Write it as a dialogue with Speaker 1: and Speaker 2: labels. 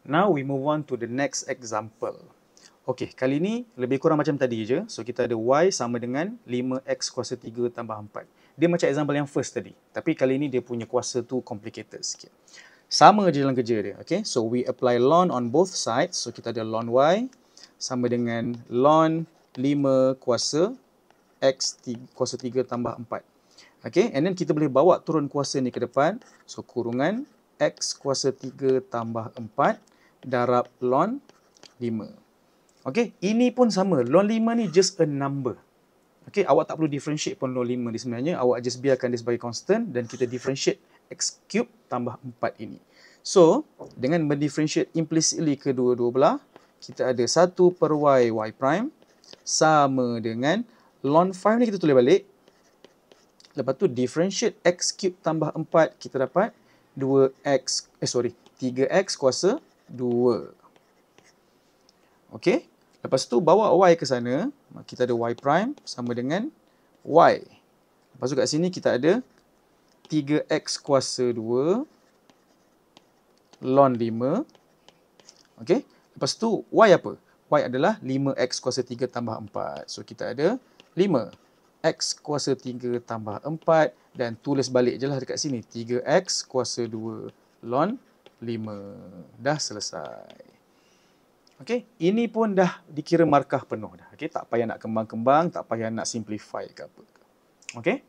Speaker 1: Now we move on to the next example. Okey, kali ni lebih kurang macam tadi je. So kita ada y sama dengan 5x kuasa 3 tambah 4. Dia macam example yang first tadi. Tapi kali ni dia punya kuasa tu complicated sikit. Sama je dalam kerja dia. Okay, so we apply ln on both sides. So kita ada ln y sama dengan ln 5 kuasa x kuasa 3 tambah 4. Okay, and then kita boleh bawa turun kuasa ni ke depan. So kurungan x kuasa 3 tambah 4 darab ln 5. Okay, ini pun sama. Ln 5 ni just a number. Okay, awak tak perlu differentiate pun ln 5 ni sebenarnya. Awak just biarkan dia sebagai constant dan kita differentiate x cube tambah 4 ini. So, dengan mendifferentiate implicitly kedua-dua belah, kita ada 1 per y prime sama dengan ln 5 ni kita tulis balik. Lepas tu differentiate x cube tambah 4, kita dapat 3x kuasa 2. Okay. Lepas tu bawa y ke sana, kita ada y prime sama dengan y. Lepas tu kat sini kita ada 3x kuasa 2 ln 5. Okay. Lepas tu y apa? Y adalah 5x kuasa 3 tambah 4. So kita ada 5x kuasa 3 tambah 4 dan tulis balik je lah dekat sini. 3x kuasa 2 ln 5. Dah selesai. Okey, ini pun dah dikira markah penuh dah. Okey, tak payah nak kembang-kembang, tak payah nak simplify ke apa. Okey?